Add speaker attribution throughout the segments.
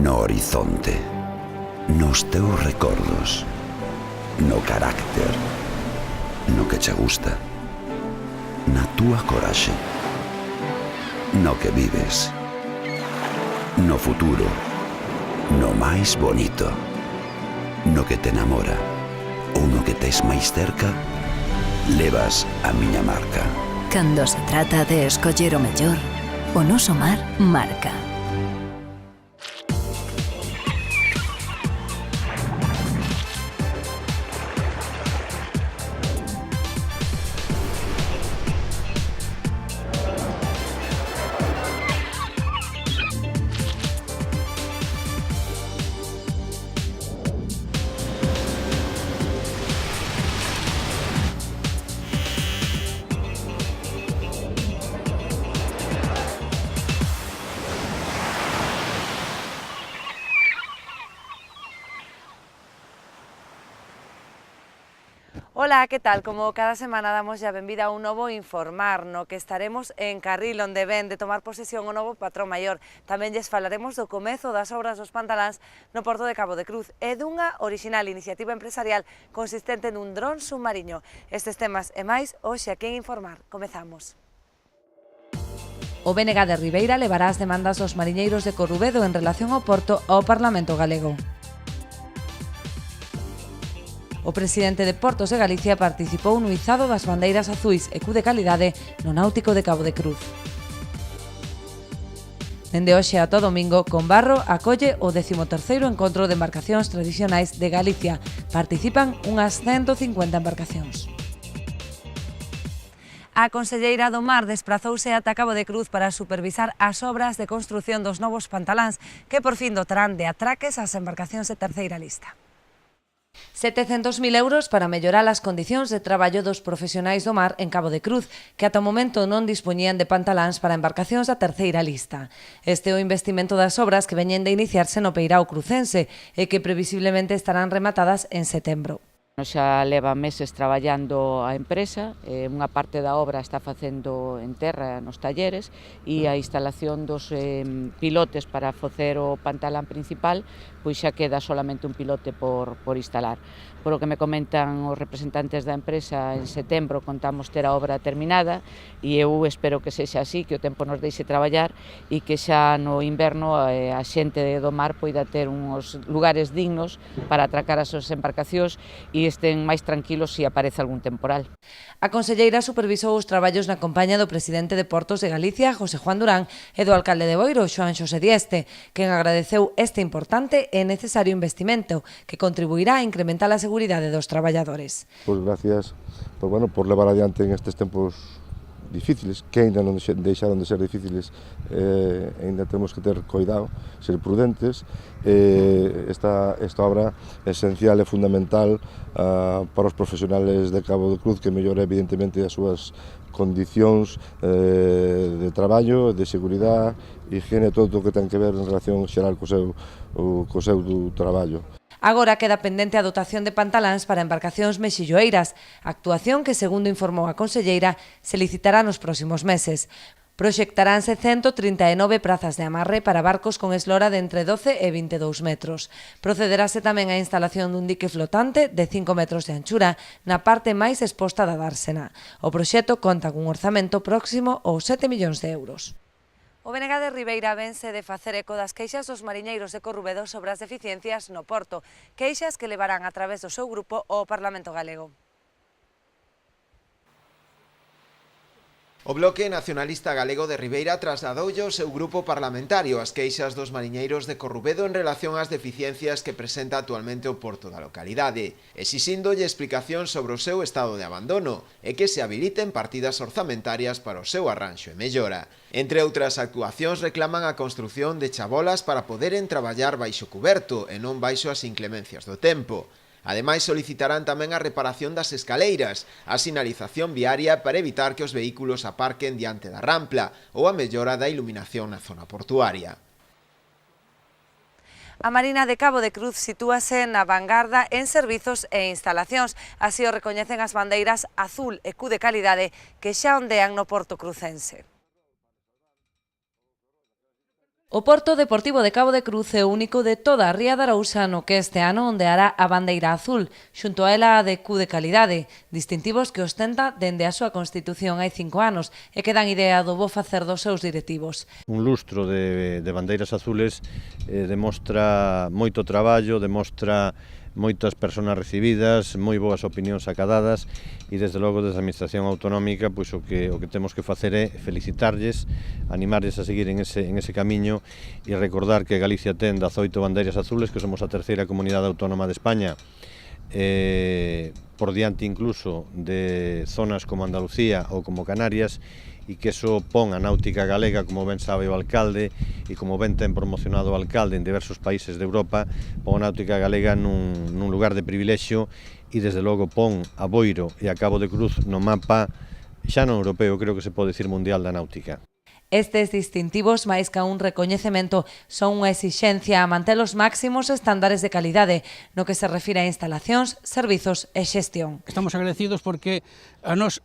Speaker 1: no horizonte, nos teus recordos, no carácter, no que che gusta, na túa coraxe, no que vives, no futuro, no máis bonito, no que te enamora ou no que tes máis cerca, levas a miña marca.
Speaker 2: Cando se trata de escoller o mellor, o noso mar marca.
Speaker 3: Ola, que tal? Como cada semana damos a benvida a un novo Informar, no que estaremos en Carril, onde ven de tomar posesión o novo patrón maior. Tamén lles falaremos do comezo das obras dos pantaláns no porto de Cabo de Cruz e dunha orixinal iniciativa empresarial consistente nun dron submarino. Estes temas e máis hoxe aquí en Informar. Comezamos. O BNG de Ribeira levará as demandas dos mariñeiros de Corrubedo en relación ao porto ao Parlamento galego. O presidente de Portos de Galicia participou no izado das bandeiras azuis e Q de calidade no náutico de Cabo de Cruz. Dende hoxe ata o domingo, Combarro acolle o 13º encontro de embarcacións tradicionais de Galicia. Participan unhas 150 embarcacións. A conselleira do Mar desprazouse ata Cabo de Cruz para supervisar as obras de construción dos novos pantaláns que por fin dotarán de atraques ás embarcacións de terceira lista. 700.000 euros para mellorar as condicións de traballo dos profesionais do mar en Cabo de Cruz, que ata o momento non dispoñían de pantaláns para embarcacións da terceira lista. Este é o investimento das obras que veñen de iniciarse no Peirao crucense e que previsiblemente estarán rematadas en setembro.
Speaker 4: Xa leva meses traballando a empresa, unha parte da obra está facendo en terra nos talleres e a instalación dos pilotes para facer o pantalán principal, pois xa queda solamente un pilote por instalar. Por o que me comentan os representantes da empresa, en setembro contamos ter a obra terminada e eu espero que sexa así, que o tempo nos deixe traballar e que xa no inverno a xente do mar poida ter uns lugares dignos para atracar as súas embarcacións e estén máis tranquilos se aparece algún temporal.
Speaker 3: A conselleira supervisou os traballos na compañía do presidente de Portos de Galicia, José Juan Durán, e do alcalde de Boiro, Xoán Xosé Dieste, quen agradeceu este importante e necesario investimento que contribuirá a incrementar a seguridade dos traballadores.
Speaker 5: Pois gracias por levar adiante en estes tempos difíciles, que ainda non deixaron de ser difíciles, ainda temos que ter cuidado, ser prudentes. Esta obra é esencial e fundamental para os profesionales de Cabo de Cruz, que mellora evidentemente as súas condicións de traballo, de seguridade, higiene, todo o que ten que ver en relación xeral co seu do traballo.
Speaker 3: Agora queda pendente a dotación de pantaláns para embarcacións mexilloeiras, actuación que, segundo informou a conselleira, se licitará nos próximos meses. Proxectaránse 139 prazas de amarre para barcos con eslora de entre 12 e 22 metros. Procederáse tamén á instalación dun dique flotante de 5 metros de anchura na parte máis exposta da dársena. O proxecto conta cun orzamento próximo aos 7 millóns de euros. O BNG de Ribeira vense de facer eco das queixas dos mariñeiros de Corrubedo sobre as deficiencias no porto, queixas que levarán a través do seu grupo ao Parlamento galego.
Speaker 6: O Bloque Nacionalista Galego de Ribeira trasladoulle ao seu grupo parlamentario as queixas dos mariñeiros de Corrubedo en relación ás deficiencias que presenta actualmente o porto da localidade, exixíndolle explicación sobre o seu estado de abandono e que se habiliten partidas orzamentarias para o seu arranxo e mellora. Entre outras actuacións reclaman a construción de chabolas para poderen traballar baixo cuberto e non baixo as inclemencias do tempo. Ademais, solicitarán tamén a reparación das escaleiras, a sinalización viaria para evitar que os vehículos aparquen diante da rampla ou a mellora da iluminación na zona portuaria.
Speaker 3: A Marina de Cabo de Cruz sitúase na vanguarda en servizos e instalacións, así o recoñecen as bandeiras azul e Q de calidade que xa ondean no porto crucense. O Porto Deportivo de Cabo de Cruz é o único de toda a Ría de Arousa no que este ano ondeará a bandeira azul, xunto a ela a de Q de calidade, distintivos que ostenta dende a súa constitución hai 5 anos e que dan idea do bo facer dos seus directivos.
Speaker 7: Un lustro de bandeiras azules demostra moito traballo, demostra moitas persoas recibidas, moi boas opinións acadadas e desde logo desde a Administración Autonómica pois o que temos que facer é felicitarlles, animarlles a seguir en ese camiño e recordar que Galicia ten 18 bandeiras azules, que somos a terceira comunidade autónoma de España, por diante incluso de zonas como Andalucía ou como Canarias, e que eso pon a náutica galega, como ben sabe o alcalde, e como ben ten promocionado o alcalde en diversos países de Europa, pon a náutica galega nun lugar de privilexio e desde logo pon a Boiro e a Cabo de Cruz no mapa, xa non europeo, creo que se pode dicir mundial da náutica.
Speaker 3: Estes distintivos, máis que un recoñecemento, son unha exixencia a manter os máximos estándares de calidade no que se refire a instalacións, servizos e xestión.
Speaker 8: Estamos agradecidos porque a nos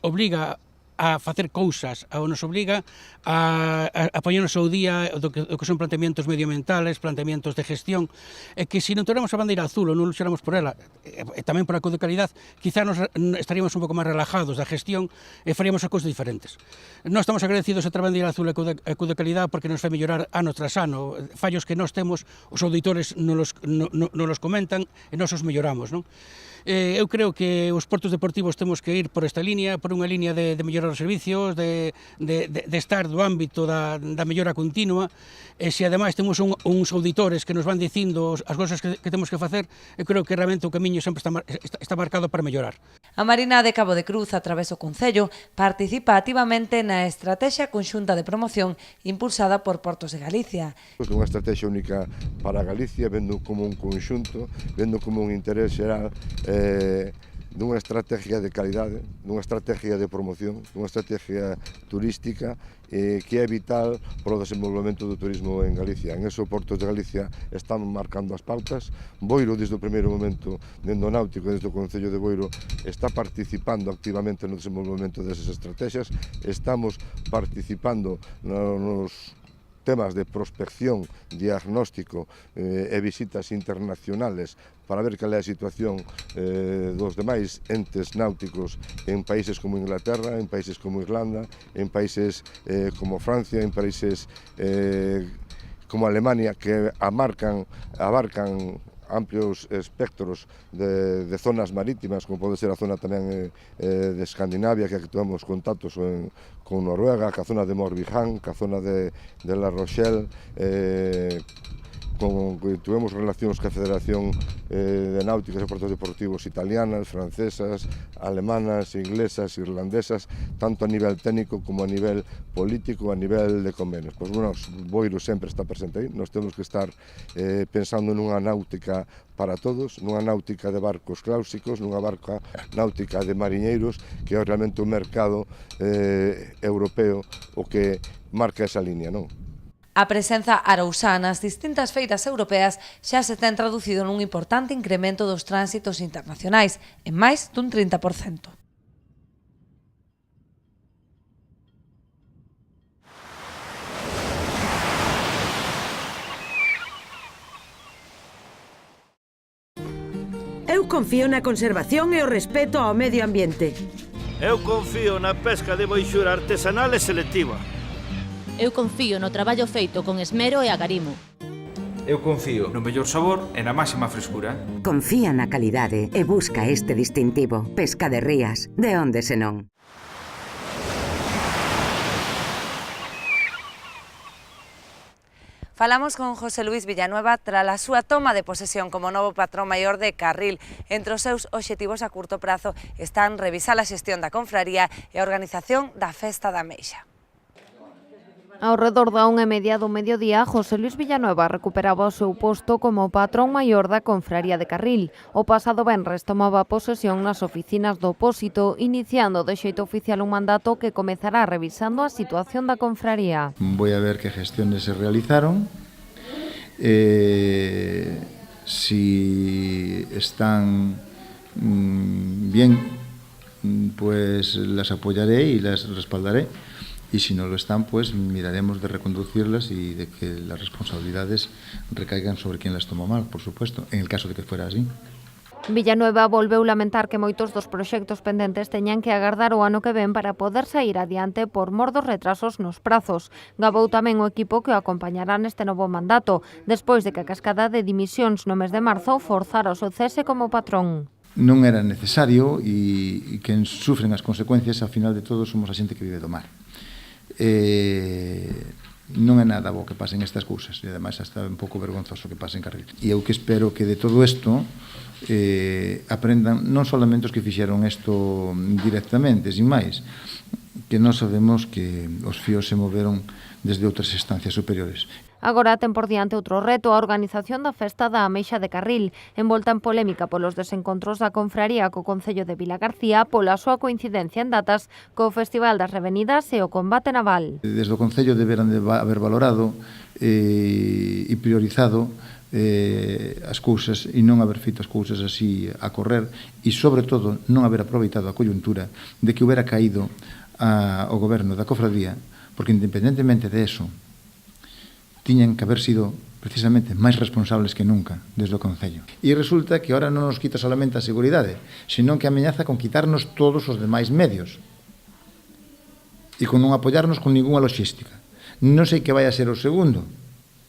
Speaker 8: obriga a facer cousas, nos obriga a poñernos ao día do que son planteamientos medioambientales, planteamientos de gestión, e que se non tuéramos a bandeira azul ou non luxáramos por ela, e tamén por a de calidad, quizá nos estaríamos un pouco máis relajados da gestión e faríamos as cousas diferentes. Nós estamos agradecidos a tra bandeira azul e de calidad porque nos fai mellorar ano tras ano, fallos que nós temos, os auditores non los comentan e nós os melloramos, non? Eu creo que os portos deportivos temos que ir por esta línea, por unha línea de mellorar os servicios, de estar do ámbito da mellora continua, e se ademais temos uns auditores que nos van dicindo as cousas que temos que facer, eu creo que realmente o camiño sempre está marcado para mellorar.
Speaker 3: A Marina de Cabo de Cruz, a través do Concello, participa activamente na estrategia conxunta de promoción impulsada por Portos de Galicia.
Speaker 5: Unha estrategia única para Galicia, vendo como un conxunto, vendo como un interés xeral, dunha estrategia de calidade, dunha estrategia de promoción, dunha estrategia turística que é vital para o desenvolvemento do turismo en Galicia. En eso, Portos de Galicia están marcando as pautas. Boiro, desde o primeiro momento, dende o náutico, desde o Concello de Boiro, está participando activamente no desenvolvemento desas estrategias. Estamos participando nos temas de prospección, diagnóstico e visitas internacionales para ver cal é a situación dos demais entes náuticos en países como Inglaterra, en países como Irlanda, en países como Francia, en países como Alemania, que abarcan amplios espectros de zonas marítimas, como pode ser a zona tamén de Escandinavia, que tuvemos contactos con Noruega, que a zona de Morbihan, que a zona de La Rochelle, tuvemos relacións ca Federación de Náuticas e Portos Deportivos italianas, francesas, alemanas, inglesas, irlandesas, tanto a nivel técnico como a nivel político, a nivel de convenios. Pois, bueno, Boiro sempre está presente aí, nós temos que estar pensando nunha náutica para todos, nunha náutica de barcos cláusicos, nunha barca náutica de mariñeiros, que é realmente un mercado europeo o que marca esa línea, non?
Speaker 3: A presenza arousá nas distintas feiras europeas xa se ten traducido nun importante incremento dos tránsitos internacionais, en máis dun 30%.
Speaker 9: Eu confío na conservación e o respeto ao medio ambiente.
Speaker 10: Eu confío na pesca de boixura artesanal e selectiva.
Speaker 11: Eu confío no traballo feito con esmero e agarimo.
Speaker 12: Eu confío no mellor sabor e na máxima frescura.
Speaker 13: Confía na calidade e busca este distintivo. Pesca de Rías, de onde senón.
Speaker 3: Falamos con José Luis Villanueva tras a súa toma de posesión como novo patrón maior de Carril. Entre os seus obxectivos a curto prazo están revisar a xestión da confraría e a organización da Festa da Meixa.
Speaker 14: Ao redor da 1:30 do mediodía, José Luis Villanueva recuperaba o seu posto como patrón maior da confraría de Carril. O pasado venres tomaba posesión nas oficinas do Opósito, iniciando de xeito oficial un mandato que comezará revisando a situación da confraría.
Speaker 15: Voy a ver que gestiones se realizaron, si están bien, pues las apoyaré y las respaldaré. y si no lo están, pues miraremos de reconducirlas y de que las responsabilidades recaigan sobre quien las tomó mal, por supuesto, en el caso de que fuera así.
Speaker 14: Villanueva volveu lamentar que moitos dos proxectos pendentes teñan que agardar o ano que ven para poder sair adiante por mor dos retrasos nos prazos. Gabou tamén o equipo que o acompañará neste novo mandato, despois de que a cascada de dimisións no mes de marzo forzara o seu cese como patrón.
Speaker 15: Non era necesario e quen sufren as consecuencias, ao final de todo, somos a xente que vive do mar. Non é nada bo que pasen estas cousas e ademais hasta un pouco vergonzoso que pasen Carril. E eu que espero que de todo isto aprendan non solamente os que fixeron isto directamente, sin máis, que nós sabemos que os fíos se moveron desde outras instancias superiores.
Speaker 14: Agora ten por diante outro reto, a organización da festa da Ameixa de Carril, envolta en polémica polos desencontros da confraría co Concello de Vilagarcía pola súa coincidencia en datas co Festival das Revenidas e o combate naval.
Speaker 15: Desde o Concello deberan de haber valorado e priorizado as cousas e non haber feito as cousas así a correr e, sobre todo, non haber aproveitado a coyuntura de que hubiera caído o goberno da cofradía, porque independentemente de eso, tiñan que haber sido precisamente máis responsables que nunca desde o Concello. E resulta que ahora non nos quita solamente a seguridade, senón que amenaza con quitarnos todos os demais medios e con non apoiarnos con ninguna logística. Non sei que vai a ser o segundo,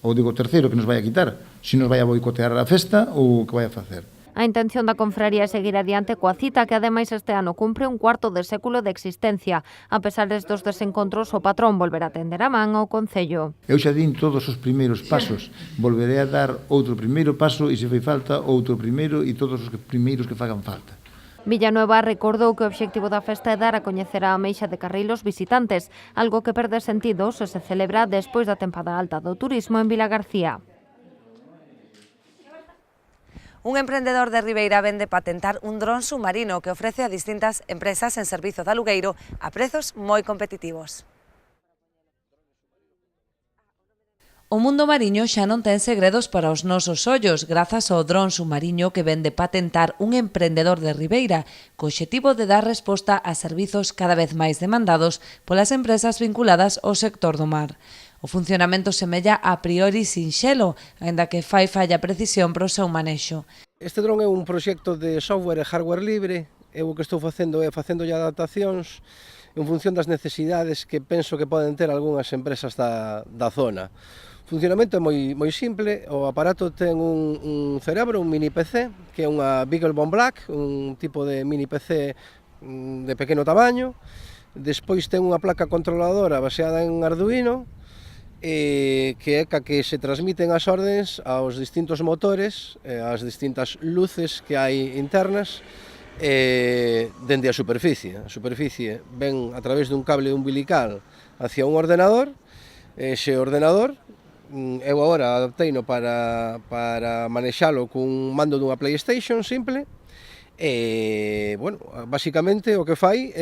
Speaker 15: ou digo o terceiro que nos vai a quitar, se nos vai a boicotear a festa ou o que vai a facer.
Speaker 14: A intención da confraría é seguir adiante coa cita que ademais este ano cumpre un cuarto de século de existencia. A pesar destos desencontros, o patrón volverá a tender a man ao Concello.
Speaker 15: Eu xa din todos os primeiros pasos, volveré a dar outro primeiro paso e se fai falta outro primeiro e todos os primeiros que fagan falta.
Speaker 14: Villanueva recordou que o obxectivo da festa é dar a coñecer a Ameixa de Carril aos visitantes, algo que perde sentido se celebra despois da tempada alta do turismo en Vilagarcía.
Speaker 3: Un emprendedor de Ribeira vende patentar un dron submarino que ofrece a distintas empresas en servizo de alugueiro a prezos moi competitivos. O mundo mariño xa non ten segredos para os nosos ollos grazas ao dron submarino que vende patentar un emprendedor de Ribeira co obxectivo de dar resposta a servizos cada vez máis demandados polas empresas vinculadas ao sector do mar. O funcionamento semella a priori sinxelo, aínda que fai falla precisión para o seu manexo.
Speaker 16: Este dron é un proxecto de software e hardware libre. Eu o que estou facendo é facéndolle adaptacións en función das necesidades que penso que poden ter algunhas empresas da zona. O funcionamento é moi simple. O aparato ten un cerebro, un mini PC, que é unha Beaglebone Black, un tipo de mini PC de pequeno tamaño. Despois ten unha placa controladora baseada en Arduino, que é ca que se transmiten as ordes aos distintos motores, ás distintas luces que hai internas dende a superficie. A superficie ven a través dun cable umbilical hacia un ordenador. Ese ordenador, eu agora adapteino para manexalo cun mando dunha PlayStation simple. Bueno, basicamente o que fai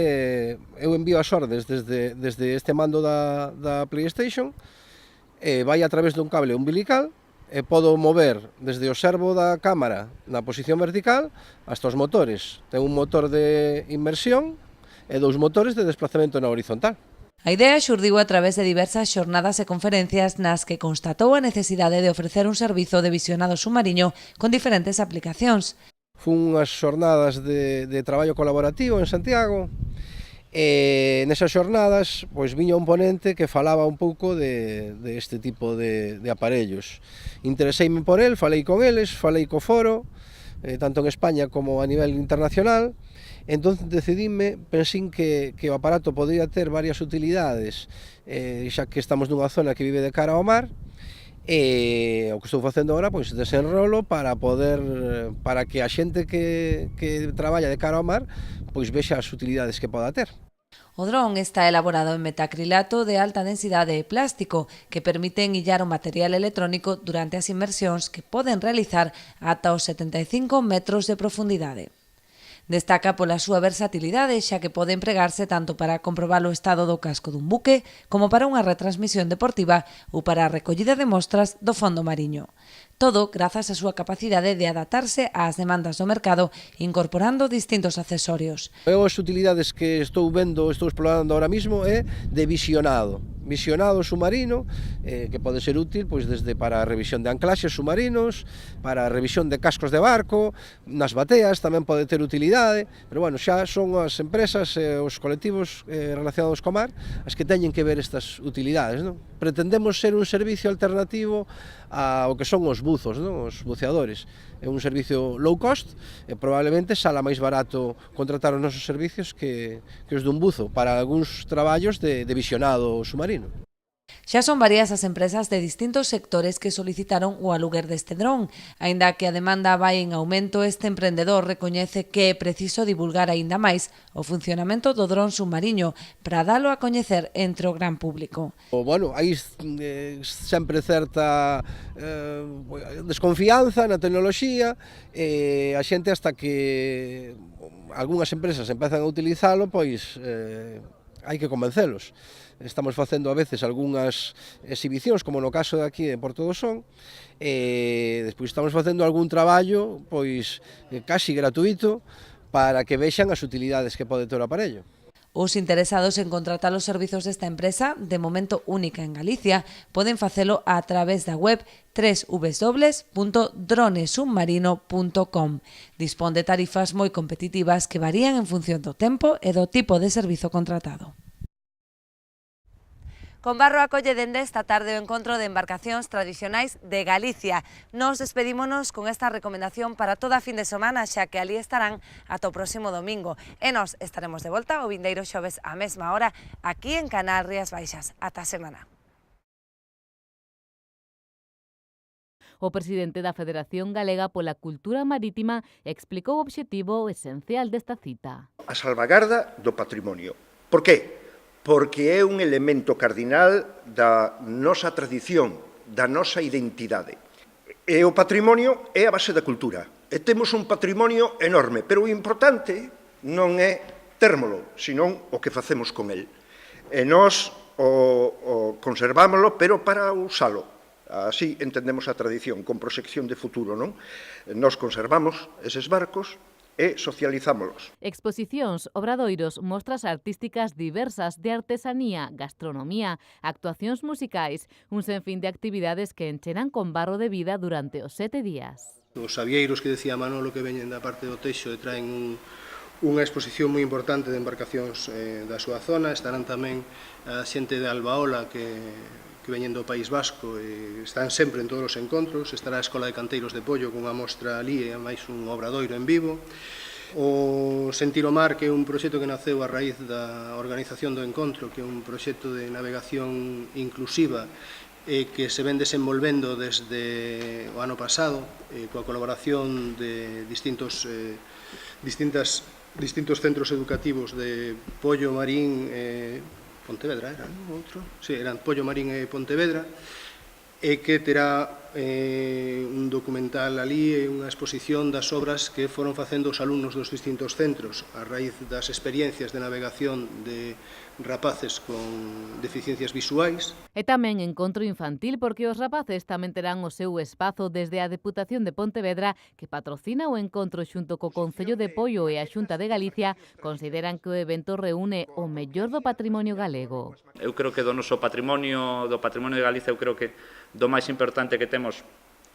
Speaker 16: eu envío as ordes desde este mando da PlayStation, vai a través dun cable umbilical e podo mover desde o servo da cámara na posición vertical hasta os motores. Ten un motor de inmersión e dous motores de desplazamento na horizontal.
Speaker 3: A idea xurdiu a través de diversas xornadas e conferencias nas que constatou a necesidade de ofrecer un servizo de visionado submarino con diferentes aplicacións.
Speaker 16: Fun unhas xornadas de traballo colaborativo en Santiago. Nesas xornadas viña un ponente que falaba un pouco de este tipo de aparellos. Intereseime por el, falei con eles, falei co foro, tanto en España como a nivel internacional. Entón decidime, pensín que o aparato podría ter varias utilidades, xa que estamos nunha zona que vive de cara ao mar. O que estou facendo agora, desenrolo para que a xente que traballa de cara ao mar vexa as utilidades que poda ter.
Speaker 3: O dron está elaborado en metacrilato de alta densidade e plástico que permiten illar o material electrónico durante as inmersións que poden realizar ata os 75 metros de profundidade. Destaca pola súa versatilidade, xa que pode empregarse tanto para comprobar o estado do casco dun buque como para unha retransmisión deportiva ou para a recollida de mostras do fondo mariño. todo grazas á súa capacidade de adaptarse ás demandas do mercado incorporando distintos accesorios.
Speaker 16: As utilidades que estou explorando ahora mismo é de visionado submarino, que pode ser útil pois desde para a revisión de anclaxes submarinos, para a revisión de cascos de barco, nas bateas tamén pode ter utilidade, pero bueno, xa son as empresas e os colectivos relacionados co mar as que teñen que ver estas utilidades, non? Pretendemos ser un servicio alternativo ao que son os buzos, non? Os buceadores. É un servicio low cost e probablemente sala máis barato contratar os nosos servicios que os dun buzo para algúns traballos de visionado submarino.
Speaker 3: Xa son varias as empresas de distintos sectores que solicitaron o aluguer deste dron. Aínda que a demanda vai en aumento, este emprendedor recoñece que é preciso divulgar aínda máis o funcionamento do dron submarino para dalo a coñecer entre o gran público.
Speaker 16: Bueno, hai sempre certa desconfianza na tecnoloxía e a xente hasta que algunhas empresas empezan a utilizalo, pois hai que convencelos. Estamos facendo a veces algunhas exhibicións, como no caso de aquí de Porto do Son, e despois estamos facendo algún traballo pois casi gratuito para que vexan as utilidades que pode ter o aparello.
Speaker 3: Os interesados en contratar os servizos desta empresa, de momento única en Galicia, poden facelo a través da web www.dronesubmarino.com. Dispón de tarifas moi competitivas que varían en función do tempo e do tipo de servizo contratado. Conbarro acolle dende esta tarde o encontro de embarcacións tradicionais de Galicia. Nos despedímonos con esta recomendación para toda a fin de semana, xa que ali estarán ata o próximo domingo. E nos estaremos de volta o vindeiro xoves á mesma hora aquí en Canal Rías Baixas. Ata a semana.
Speaker 11: O presidente da Federación Galega pola Cultura Marítima explicou o obxectivo esencial desta cita.
Speaker 17: A salvagarda do patrimonio. Por qué? Porque é un elemento cardinal da nosa tradición, da nosa identidade. E o patrimonio é a base da cultura. E temos un patrimonio enorme, pero o importante non é térmolo, senón o que facemos con el. E nós o conservámoslo, pero para usalo. Así entendemos a tradición, con proxección de futuro, non? Nós conservamos eses barcos e socializámolos.
Speaker 11: Exposicións, obradoiros, mostras artísticas diversas de artesanía, gastronomía, actuacións musicais, un senfín de actividades que encherán con barro de vida durante os 7 días.
Speaker 18: Os avieiros que decía Manolo que veñen da parte do Teixo e traen unha exposición moi importante de embarcacións da súa zona. Estarán tamén a xente de Albaola que veñen do País Vasco e están sempre en todos os encontros. Estará a Escola de Canteiros de Pollo con unha mostra ali e máis un obradoiro en vivo. O Sentir o Mar, que é un proxecto que naceu a raíz da organización do encontro, que é un proxecto de navegación inclusiva e que se ven desenvolvendo desde o ano pasado coa colaboración de distintos centros educativos de Pollo, Marín Pontevedra era, non? Outro? Sí, eran Pollo, Marín e Pontevedra, e que terá un documental ali e unha exposición das obras que foron facendo os alumnos dos distintos centros a raíz das experiencias de navegación de rapaces con deficiencias visuais.
Speaker 11: E tamén encontro infantil porque os rapaces tamén terán o seu espazo desde a Deputación de Pontevedra que patrocina o encontro xunto co Concello de Poio e a Xunta de Galicia consideran que o evento reúne o mellor do patrimonio galego.
Speaker 19: Eu creo que do noso patrimonio de Galicia, eu creo que do máis importante que temos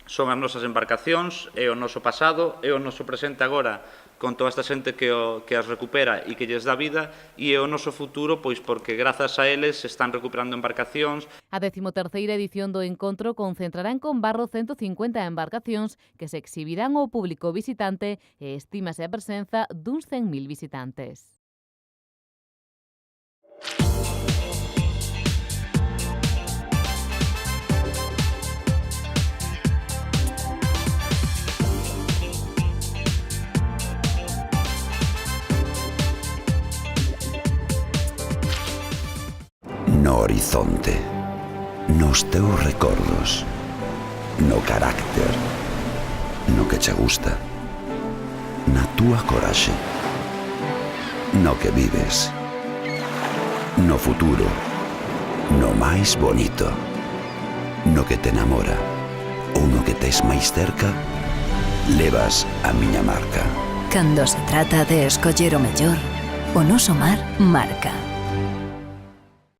Speaker 19: son as nosas embarcacións, é o noso pasado, é o noso presente agora con toda esta xente que as recupera e que lles dá vida, e é o noso futuro, pois porque grazas a eles se están recuperando embarcacións.
Speaker 11: A 13ª edición do encontro concentrará en Conbarro 150 embarcacións que se exhibirán ao público visitante e estímase a presenza duns 100.000 visitantes.
Speaker 1: No horizonte, nos teus recordos, no carácter, no que che gusta, na túa coraxe, no que vives, no futuro, no máis bonito, no que te enamora ou no no que tes máis cerca, levas a miña marca.
Speaker 2: Cando se trata de escoller o mellor, o noso mar marca.